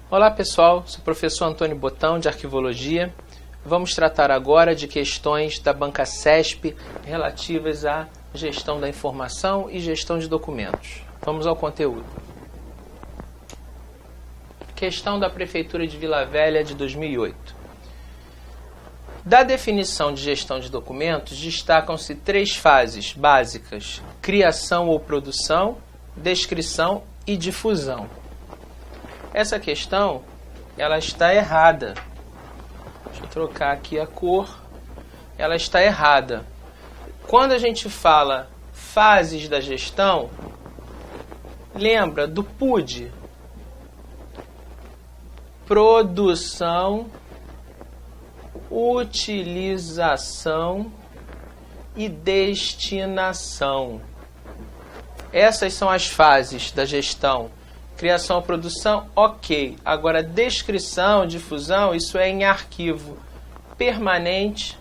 Olá pessoal, sou o professor Antônio Botão de Arquivologia. Vamos tratar agora de questões da Banca CESP relativas à gestão da informação e gestão de documentos. Vamos ao conteúdo. Questão da Prefeitura de Vila Velha de 2008. Da definição de gestão de documentos, destacam-se 3 fases básicas: criação ou produção, descrição e difusão. Essa questão, ela está errada. Deixa eu trocar aqui a cor. Ela está errada. Quando a gente fala fases da gestão, lembra do PUD. Produção, utilização e destinação. Essas são as fases da gestão. Criação, produção, ok. Agora, descrição, difusão, isso é em arquivo permanente,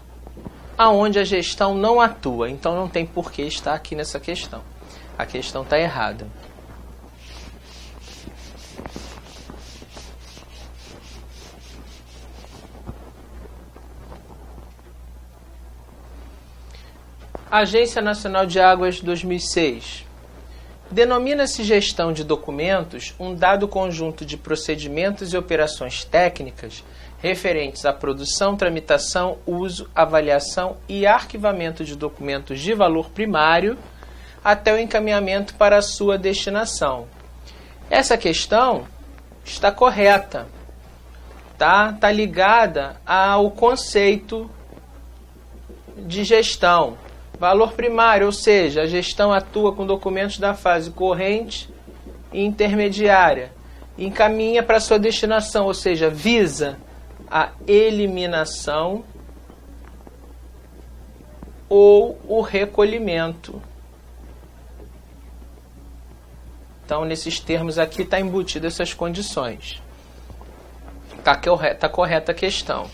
aonde a gestão não atua. Então, não tem por que estar aqui nessa questão. A questão está errada. Agência Nacional de Águas 2006. Denomina-se gestão de documentos um dado conjunto de procedimentos e operações técnicas referentes à produção, tramitação, uso, avaliação e arquivamento de documentos de valor primário até o encaminhamento para a sua destinação. Essa questão está correta, tá ligada ao conceito de gestão. Valor primário, ou seja, a gestão atua com documentos da fase corrente e intermediária. Encaminha para sua destinação, ou seja, visa a eliminação ou o recolhimento. Então, nesses termos aqui está embutido essas condições. Está correta a questão.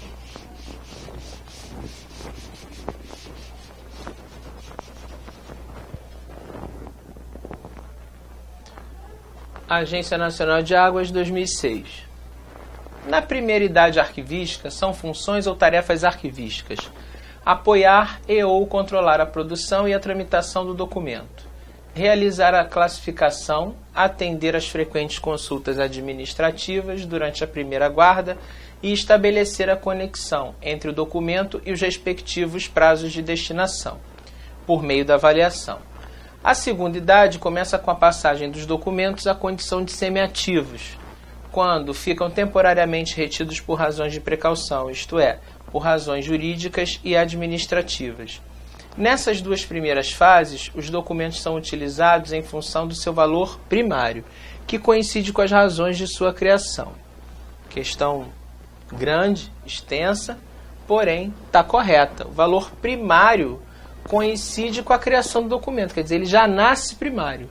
Agência Nacional de Águas 2006. Na primeira idade arquivística, são funções ou tarefas arquivísticas: apoiar e ou controlar a produção e a tramitação do documento, realizar a classificação, atender às frequentes consultas administrativas durante a primeira guarda e estabelecer a conexão entre o documento e os respectivos prazos de destinação, por meio da avaliação. A segunda idade começa com a passagem dos documentos à condição de semiativos, quando ficam temporariamente retidos por razões de precaução, isto é, por razões jurídicas e administrativas. Nessas duas primeiras fases, os documentos são utilizados em função do seu valor primário, que coincide com as razões de sua criação. Questão grande, extensa, porém está correta. O valor primário coincide com a criação do documento, quer dizer, ele já nasce primário.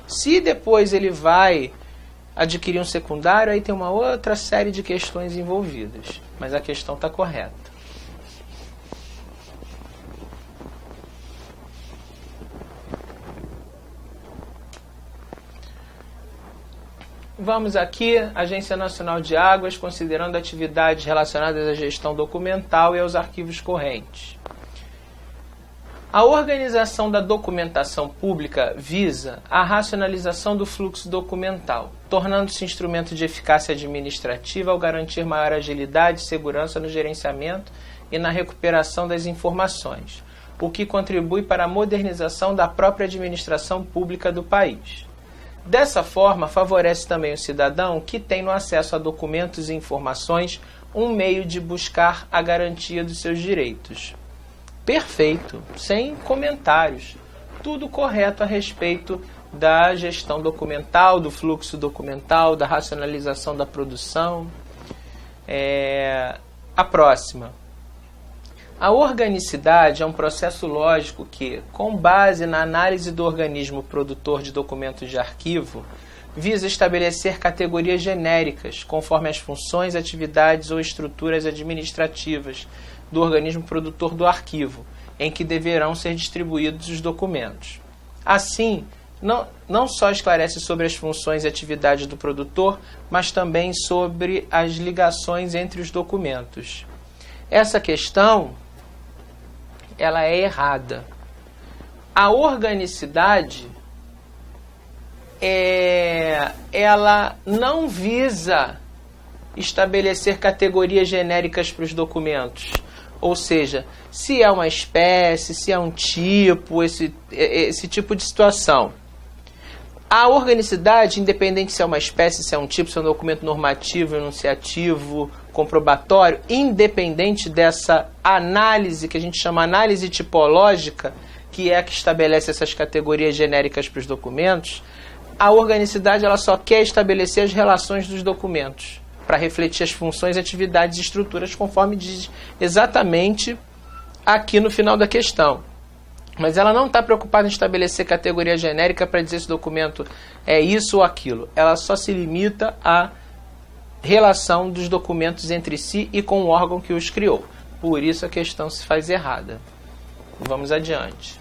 Se depois ele vai adquirir um secundário, aí tem uma outra série de questões envolvidas, mas a questão está correta. Vamos aqui, Agência Nacional de Águas, considerando atividades relacionadas à gestão documental e aos arquivos correntes. A organização da documentação pública visa a racionalização do fluxo documental, tornando-se instrumento de eficácia administrativa ao garantir maior agilidade e segurança no gerenciamento e na recuperação das informações, o que contribui para a modernização da própria administração pública do país. Dessa forma, favorece também o cidadão que tem no acesso a documentos e informações um meio de buscar a garantia dos seus direitos. Perfeito, sem comentários. Tudo correto a respeito da gestão documental, do fluxo documental, da racionalização da produção. A próxima. A organicidade é um processo lógico que, com base na análise do organismo produtor de documentos de arquivo, visa estabelecer categorias genéricas, conforme as funções, atividades ou estruturas administrativas do organismo produtor do arquivo, em que deverão ser distribuídos os documentos. Assim, não só esclarece sobre as funções e atividades do produtor, mas também sobre as ligações entre os documentos. Essa questão, ela é errada. A organicidade, ela não visa estabelecer categorias genéricas para os documentos. Ou seja, se é uma espécie, se é um tipo, esse tipo de situação. A organicidade, independente se é uma espécie, se é um tipo, se é um documento normativo, enunciativo, comprobatório, independente dessa análise, que a gente chama análise tipológica, que é a que estabelece essas categorias genéricas para os documentos, a organicidade ela só quer estabelecer as relações dos documentos, para refletir as funções, atividades e estruturas, conforme diz exatamente aqui no final da questão. Mas ela não está preocupada em estabelecer categoria genérica para dizer se o documento é isso ou aquilo. Ela só se limita à relação dos documentos entre si e com o órgão que os criou. Por isso a questão se faz errada. Vamos adiante.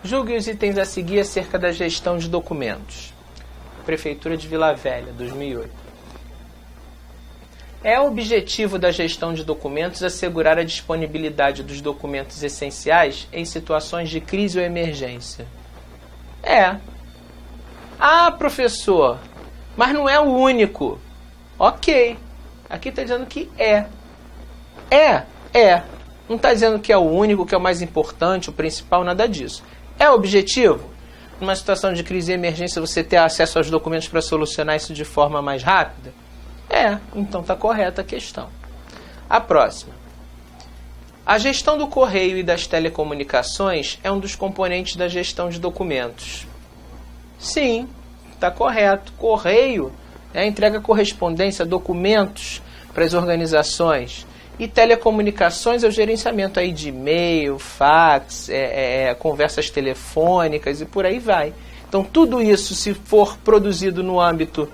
Julgue os itens a seguir acerca da gestão de documentos. Prefeitura de Vila Velha, 2008. É objetivo da gestão de documentos assegurar a disponibilidade dos documentos essenciais em situações de crise ou emergência. Ah, professor, mas não é o único. Ok. Aqui está dizendo que é. Não está dizendo que é o único, que é o mais importante, o principal, nada disso. É objetivo? Numa situação de crise e emergência, você ter acesso aos documentos para solucionar isso de forma mais rápida? Então está correta a questão. A próxima. A gestão do correio e das telecomunicações é um dos componentes da gestão de documentos. Sim, está correto. Correio entrega correspondência, documentos para as organizações. E telecomunicações é o gerenciamento aí de e-mail, fax, conversas telefônicas e por aí vai. Então tudo isso, se for produzido no âmbito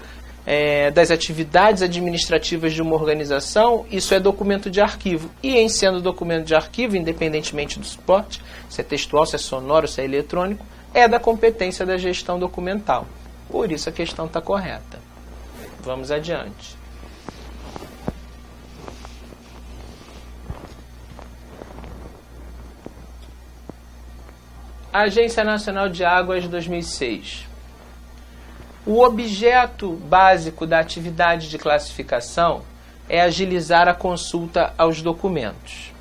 das atividades administrativas de uma organização, isso é documento de arquivo. E em sendo documento de arquivo, independentemente do suporte, se é textual, se é sonoro, se é eletrônico, é da competência da gestão documental. Por isso a questão está correta. Vamos adiante. Agência Nacional de Águas, 2006. O objeto básico da atividade de classificação é agilizar a consulta aos documentos.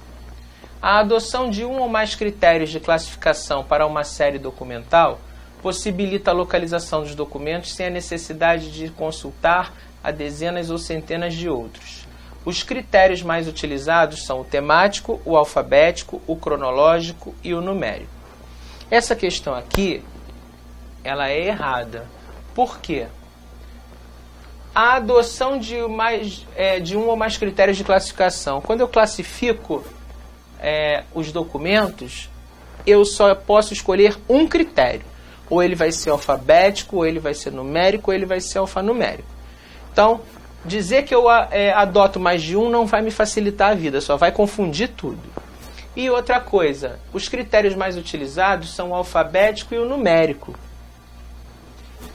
A adoção de um ou mais critérios de classificação para uma série documental possibilita a localização dos documentos sem a necessidade de consultar a dezenas ou centenas de outros. Os critérios mais utilizados são o temático, o alfabético, o cronológico e o numérico. Essa questão aqui, ela é errada. Por quê? A adoção de um ou mais critérios de classificação. Quando eu classifico os documentos, eu só posso escolher um critério. Ou ele vai ser alfabético, ou ele vai ser numérico, ou ele vai ser alfanumérico. Então, dizer que eu adoto mais de um não vai me facilitar a vida, só vai confundir tudo. E outra coisa, os critérios mais utilizados são o alfabético e o numérico.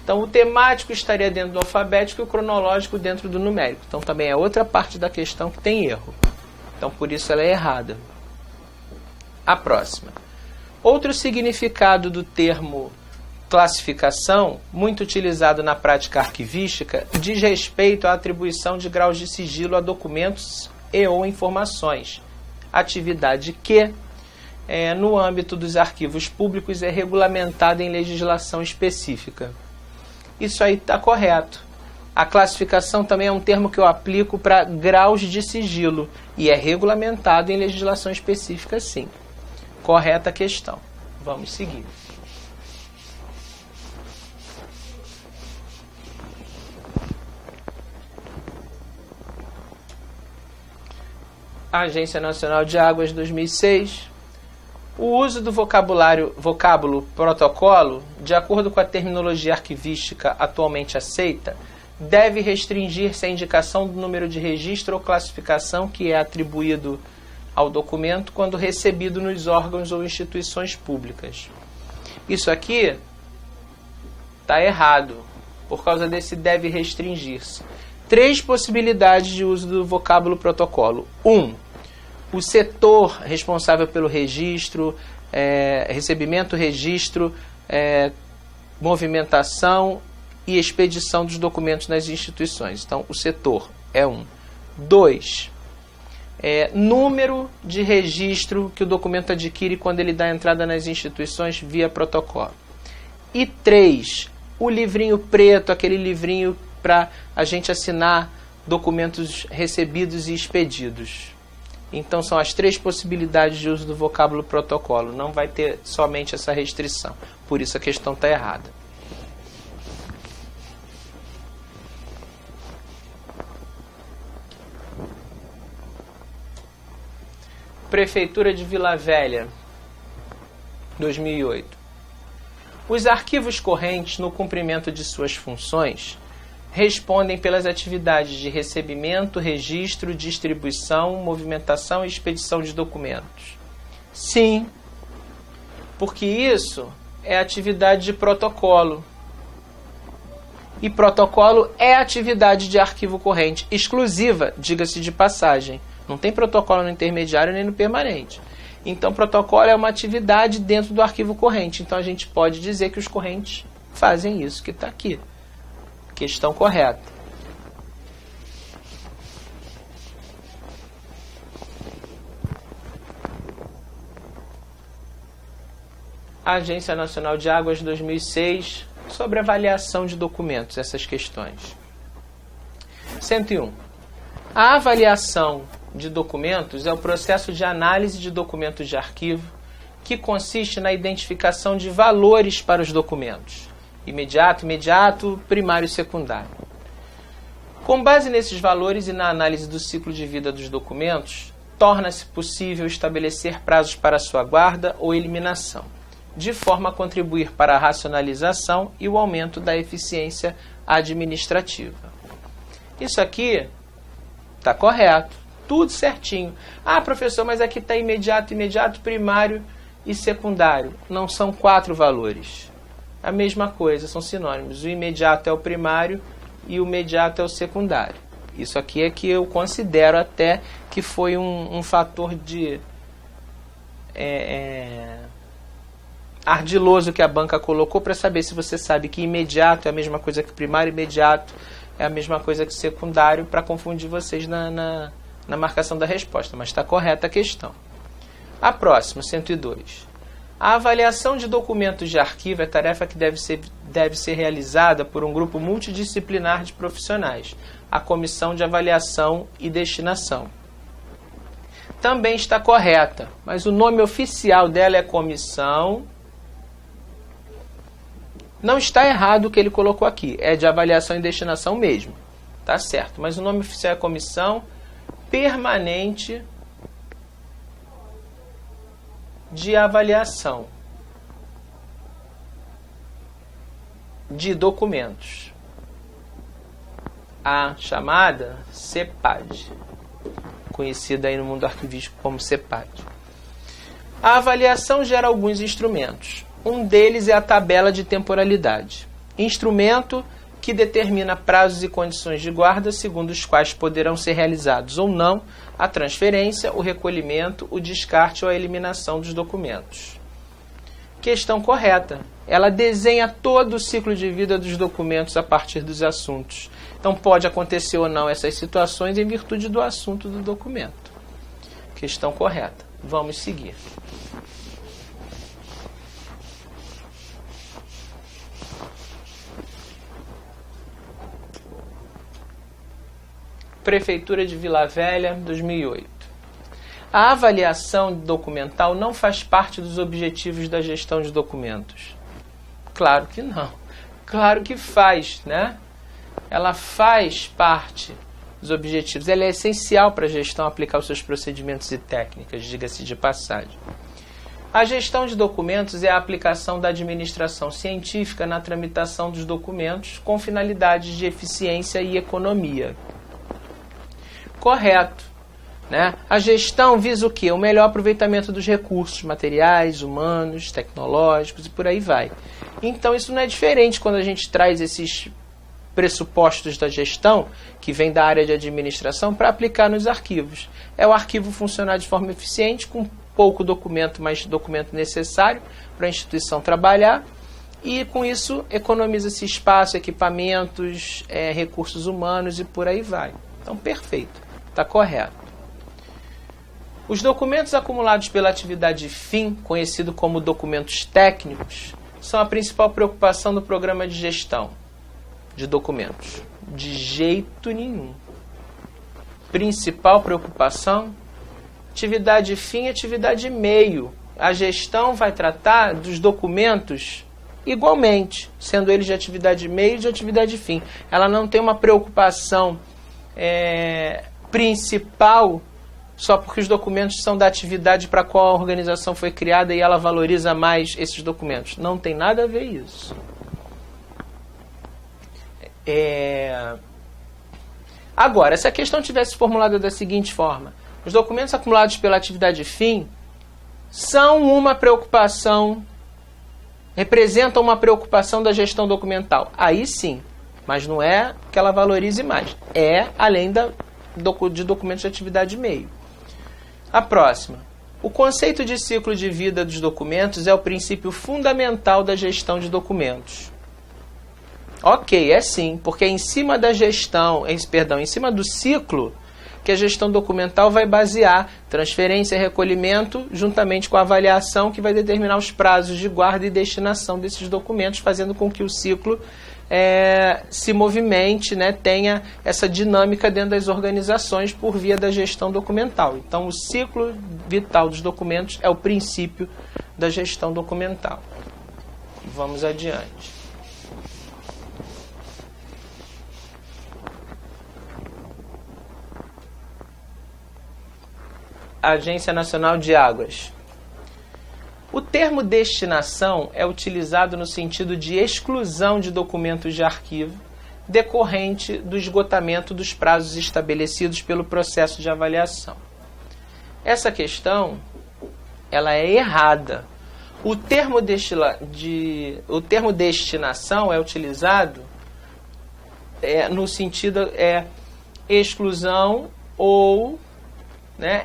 Então o temático estaria dentro do alfabético e o cronológico dentro do numérico. Então também é outra parte da questão que tem erro. Então por isso ela é errada. A próxima. Outro significado do termo classificação, muito utilizado na prática arquivística, diz respeito à atribuição de graus de sigilo a documentos e ou informações. Atividade que, no âmbito dos arquivos públicos, é regulamentada em legislação específica. Isso aí está correto. A classificação também é um termo que eu aplico para graus de sigilo e é regulamentado em legislação específica, sim. Correta a questão. Vamos seguir. Agência Nacional de Águas, 2006. O uso do vocábulo protocolo, de acordo com a terminologia arquivística atualmente aceita, deve restringir-se à indicação do número de registro ou classificação que é atribuído ao documento quando recebido nos órgãos ou instituições públicas. Isso aqui está errado, por causa desse deve restringir-se. 3 possibilidades de uso do vocábulo protocolo. 1. O setor responsável pelo registro, recebimento, registro, movimentação e expedição dos documentos nas instituições. Então, o setor é 1. 2. Número de registro que o documento adquire quando ele dá entrada nas instituições via protocolo. E 3. O livrinho preto, aquele livrinho para a gente assinar documentos recebidos e expedidos. Então, são as 3 possibilidades de uso do vocábulo protocolo. Não vai ter somente essa restrição. Por isso a questão está errada. Prefeitura de Vila Velha, 2008. Os arquivos correntes, no cumprimento de suas funções, respondem pelas atividades de recebimento, registro, distribuição, movimentação e expedição de documentos. Sim, porque isso é atividade de protocolo. E protocolo é atividade de arquivo corrente, exclusiva, diga-se de passagem. Não tem protocolo no intermediário nem no permanente. Então, protocolo é uma atividade dentro do arquivo corrente. Então, a gente pode dizer que os correntes fazem isso que está aqui. Questão correta. Agência Nacional de Águas 2006, sobre avaliação de documentos, essas questões. 101. A avaliação de documentos é o processo de análise de documentos de arquivo que consiste na identificação de valores para os documentos. Imediato, primário e secundário. Com base nesses valores e na análise do ciclo de vida dos documentos, torna-se possível estabelecer prazos para sua guarda ou eliminação, de forma a contribuir para a racionalização e o aumento da eficiência administrativa. Isso aqui está correto. Tudo certinho. Ah, professor, mas aqui está imediato, primário e secundário. Não são 4 valores. A mesma coisa, são sinônimos. O imediato é o primário e o imediato é o secundário. Isso aqui é que eu considero até que foi um fator de ardiloso que a banca colocou para saber se você sabe que imediato é a mesma coisa que primário, imediato é a mesma coisa que secundário, para confundir vocês na marcação da resposta, mas está correta a questão. A próxima, 102. A avaliação de documentos de arquivo é tarefa que deve ser realizada por um grupo multidisciplinar de profissionais, a Comissão de Avaliação e Destinação. Também está correta, mas o nome oficial dela é Comissão. Não está errado o que ele colocou aqui, é de avaliação e destinação mesmo, tá certo, mas o nome oficial é Comissão Permanente de Avaliação de Documentos, a chamada CEPAD, conhecida aí no mundo arquivístico como CEPAD. A avaliação gera alguns instrumentos. Um deles é a tabela de temporalidade, instrumento que determina prazos e condições de guarda segundo os quais poderão ser realizados ou não a transferência, o recolhimento, o descarte ou a eliminação dos documentos. Questão correta. Ela desenha todo o ciclo de vida dos documentos a partir dos assuntos. Então pode acontecer ou não essas situações em virtude do assunto do documento. Questão correta. Vamos seguir. Prefeitura de Vila Velha, 2008. A avaliação documental não faz parte dos objetivos da gestão de documentos. Claro que não. Claro que faz, né? Ela faz parte dos objetivos. Ela é essencial para a gestão aplicar os seus procedimentos e técnicas, diga-se de passagem. A gestão de documentos é a aplicação da administração científica na tramitação dos documentos com finalidades de eficiência e economia. Correto, né? A gestão visa o quê? O melhor aproveitamento dos recursos materiais, humanos, tecnológicos e por aí vai. Então isso não é diferente quando a gente traz esses pressupostos da gestão, que vem da área de administração, para aplicar nos arquivos. É o arquivo funcionar de forma eficiente, com pouco documento, mas documento necessário para a instituição trabalhar, e com isso economiza-se espaço, equipamentos, recursos humanos e por aí vai. Então, perfeito, está correto. Os documentos acumulados pela atividade fim, conhecido como documentos técnicos, são a principal preocupação do programa de gestão de documentos. De jeito nenhum. Principal preocupação, atividade fim e atividade meio. A gestão vai tratar dos documentos igualmente, sendo eles de atividade meio e de atividade fim. Ela não tem uma preocupação principal só porque os documentos são da atividade para a qual a organização foi criada e ela valoriza mais esses documentos. Não tem nada a ver isso. Agora, se a questão tivesse formulada da seguinte forma: os documentos acumulados pela atividade fim são uma preocupação, representam uma preocupação da gestão documental. Aí sim, mas não é que ela valorize mais. É além de documentos de atividade meio. A próxima. O conceito de ciclo de vida dos documentos é o princípio fundamental da gestão de documentos. Ok, é sim, porque é em cima da gestão, em cima do ciclo, que a gestão documental vai basear transferência e recolhimento, juntamente com a avaliação que vai determinar os prazos de guarda e destinação desses documentos, fazendo com que o ciclo se movimente, né, tenha essa dinâmica dentro das organizações por via da gestão documental. Então, o ciclo vital dos documentos é o princípio da gestão documental. Vamos adiante. Agência Nacional de Águas. O termo destinação é utilizado no sentido de exclusão de documentos de arquivo decorrente do esgotamento dos prazos estabelecidos pelo processo de avaliação. Essa questão ela é errada. O termo destinação é utilizado no sentido exclusão ou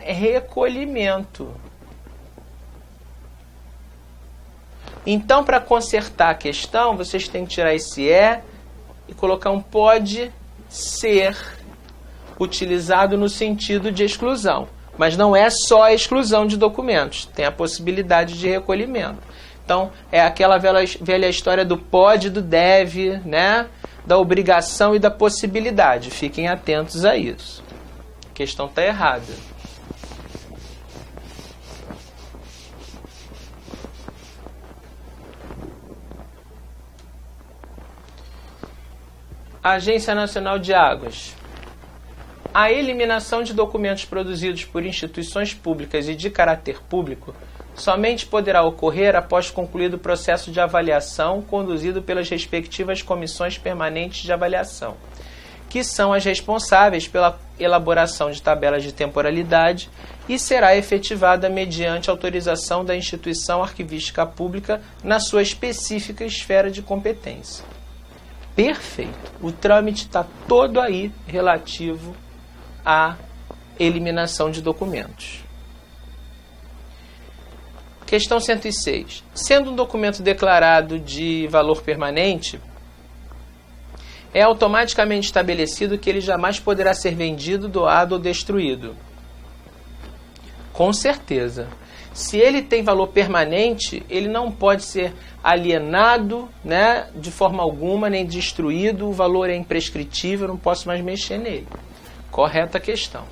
recolhimento. Então, para consertar a questão, vocês têm que tirar esse e colocar um pode ser utilizado no sentido de exclusão. Mas não é só a exclusão de documentos, tem a possibilidade de recolhimento. Então, é aquela velha história do pode e do deve, né? Da obrigação e da possibilidade. Fiquem atentos a isso. A questão está errada. Agência Nacional de Águas. A eliminação de documentos produzidos por instituições públicas e de caráter público somente poderá ocorrer após concluído o processo de avaliação conduzido pelas respectivas comissões permanentes de avaliação, que são as responsáveis pela elaboração de tabelas de temporalidade e será efetivada mediante autorização da instituição arquivística pública na sua específica esfera de competência. Perfeito. O trâmite está todo aí relativo à eliminação de documentos. Questão 106. Sendo um documento declarado de valor permanente, é automaticamente estabelecido que ele jamais poderá ser vendido, doado ou destruído. Com certeza. Se ele tem valor permanente, ele não pode ser alienado, né, de forma alguma, nem destruído. O valor é imprescritível, eu não posso mais mexer nele. Correta questão.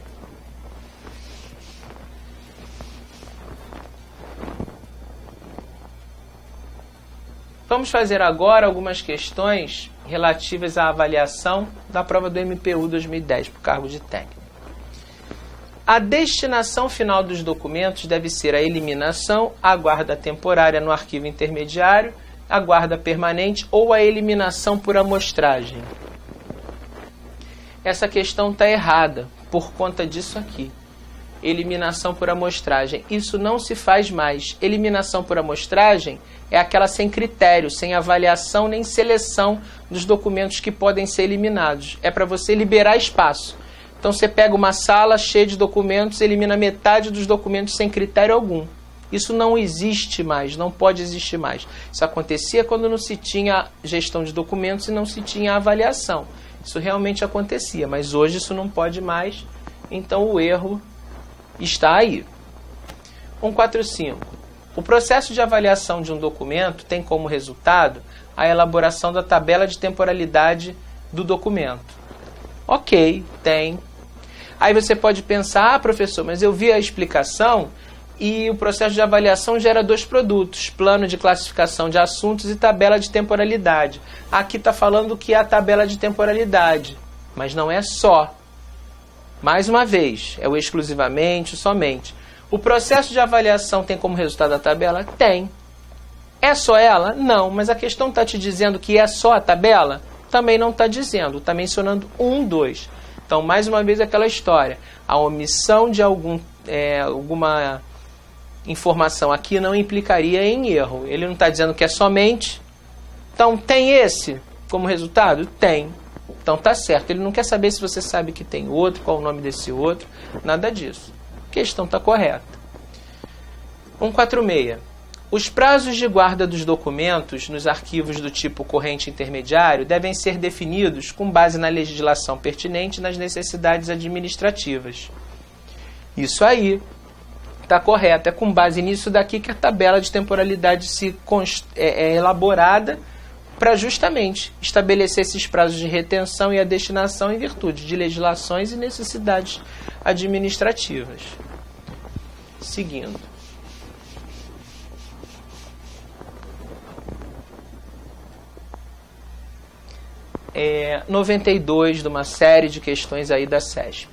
Vamos fazer agora algumas questões relativas à avaliação da prova do MPU 2010, para o cargo de técnico. A destinação final dos documentos deve ser a eliminação, a guarda temporária no arquivo intermediário, a guarda permanente ou a eliminação por amostragem. Essa questão está errada por conta disso aqui. Eliminação por amostragem. Isso não se faz mais. Eliminação por amostragem é aquela sem critério, sem avaliação nem seleção dos documentos que podem ser eliminados. É para você liberar espaço. Então você pega uma sala cheia de documentos, elimina metade dos documentos sem critério algum. Isso não existe mais, não pode existir mais. Isso acontecia quando não se tinha gestão de documentos e não se tinha avaliação. Isso realmente acontecia, mas hoje isso não pode mais, então o erro está aí. 145. O processo de avaliação de um documento tem como resultado a elaboração da tabela de temporalidade do documento. Ok, tem. Aí você pode pensar, professor, mas eu vi a explicação e o processo de avaliação gera dois produtos, plano de classificação de assuntos e tabela de temporalidade. Aqui está falando que é a tabela de temporalidade, mas não é só. Mais uma vez, é o exclusivamente, o somente. O processo de avaliação tem como resultado a tabela? Tem. É só ela? Não, mas a questão está te dizendo que é só a tabela? Também não está dizendo, está mencionando 1, 2. Então, mais uma vez, aquela história. A omissão de alguma informação aqui não implicaria em erro. Ele não está dizendo que é somente. Então, tem esse como resultado? Tem. Então, tá certo. Ele não quer saber se você sabe que tem outro, qual o nome desse outro, nada disso. A questão está correta. 146. Os prazos de guarda dos documentos nos arquivos do tipo corrente intermediário devem ser definidos com base na legislação pertinente e nas necessidades administrativas. Isso aí está correto. É com base nisso daqui que a tabela de temporalidade é elaborada para justamente estabelecer esses prazos de retenção e a destinação em virtude de legislações e necessidades administrativas. Seguindo. 92 de uma série de questões aí da SESP.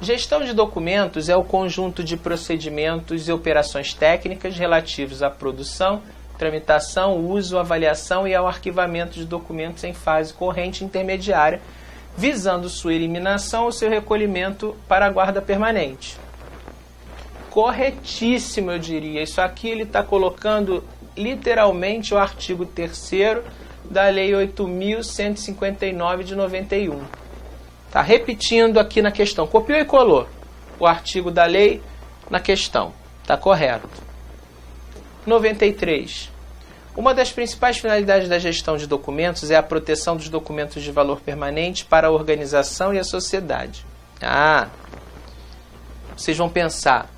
Gestão de documentos é o conjunto de procedimentos e operações técnicas relativos à produção, tramitação, uso, avaliação e ao arquivamento de documentos em fase corrente intermediária, visando sua eliminação ou seu recolhimento para a guarda permanente. Corretíssimo, eu diria. Isso aqui ele está colocando literalmente o artigo 3º da Lei 8.159 de 91. Está repetindo aqui na questão. Copiou e colou o artigo da lei na questão. Está correto. 93. Uma das principais finalidades da gestão de documentos é a proteção dos documentos de valor permanente para a organização e a sociedade. Vocês vão pensar,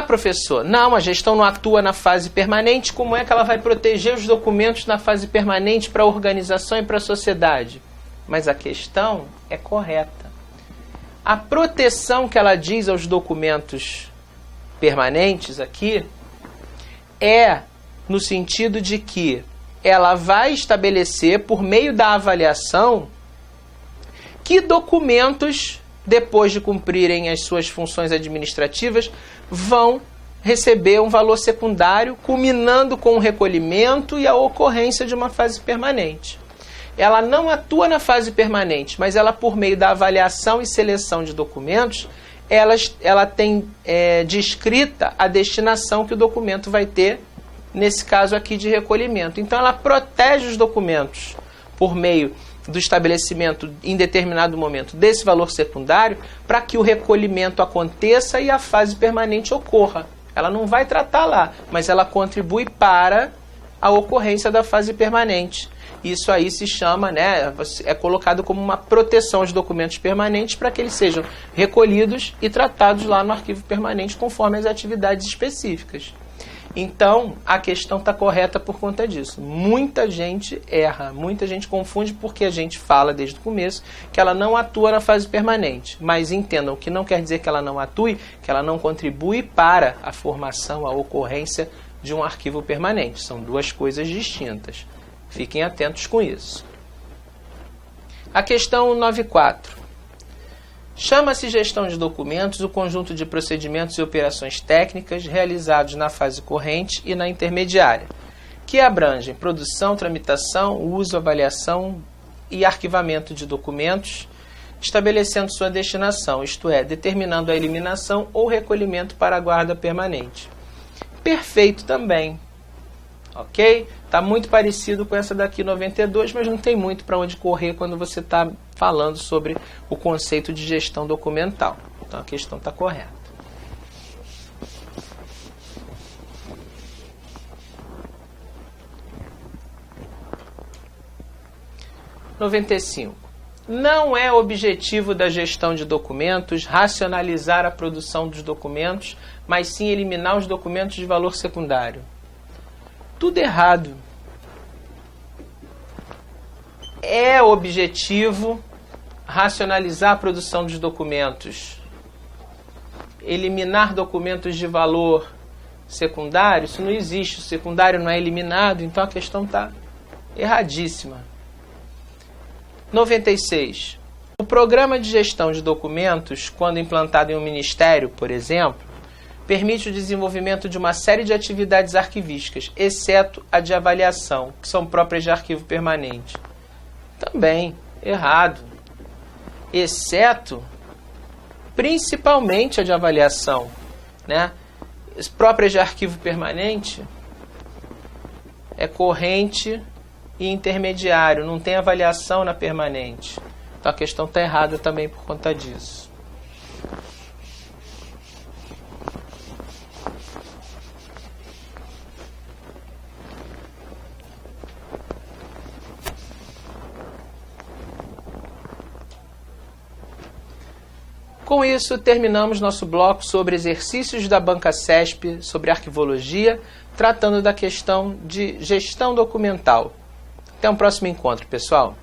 professor, não, a gestão não atua na fase permanente, como é que ela vai proteger os documentos na fase permanente para a organização e para a sociedade? Mas a questão é correta. A proteção que ela diz aos documentos permanentes aqui é no sentido de que ela vai estabelecer, por meio da avaliação, que documentos, depois de cumprirem as suas funções administrativas, vão receber um valor secundário, culminando com o recolhimento e a ocorrência de uma fase permanente. Ela não atua na fase permanente, mas ela, por meio da avaliação e seleção de documentos, ela tem descrita a destinação que o documento vai ter, nesse caso aqui de recolhimento. Então, ela protege os documentos por meio do estabelecimento em determinado momento desse valor secundário para que o recolhimento aconteça e a fase permanente ocorra. Ela não vai tratar lá, mas ela contribui para a ocorrência da fase permanente. Isso aí se chama, é colocado como uma proteção aos documentos permanentes para que eles sejam recolhidos e tratados lá no arquivo permanente conforme as atividades específicas. Então, a questão está correta por conta disso. Muita gente erra, muita gente confunde porque a gente fala desde o começo que ela não atua na fase permanente. Mas entendam que não quer dizer que ela não atue, que ela não contribui para a formação, a ocorrência de um arquivo permanente. São duas coisas distintas. Fiquem atentos com isso. A questão 94. Chama-se gestão de documentos o conjunto de procedimentos e operações técnicas realizados na fase corrente e na intermediária, que abrangem produção, tramitação, uso, avaliação e arquivamento de documentos, estabelecendo sua destinação, isto é, determinando a eliminação ou recolhimento para a guarda permanente. Perfeito também. Ok? Está muito parecido com essa daqui 92, mas não tem muito para onde correr quando você está falando sobre o conceito de gestão documental. Então a questão está correta. (95) Não é objetivo da gestão de documentos racionalizar a produção dos documentos, mas sim eliminar os documentos de valor secundário. Tudo errado. É objetivo racionalizar a produção dos documentos, eliminar documentos de valor secundário. Isso não existe, o secundário não é eliminado, então a questão está erradíssima. 96. O programa de gestão de documentos, quando implantado em um ministério, por exemplo, permite o desenvolvimento de uma série de atividades arquivísticas, exceto a de avaliação, que são próprias de arquivo permanente. Também errado. Exceto, principalmente a de avaliação, né? As próprias de arquivo permanente é corrente e intermediário, não tem avaliação na permanente. Então a questão está errada também por conta disso. Com isso, terminamos nosso bloco sobre exercícios da Banca CESP sobre arquivologia, tratando da questão de gestão documental. Até um próximo encontro, pessoal!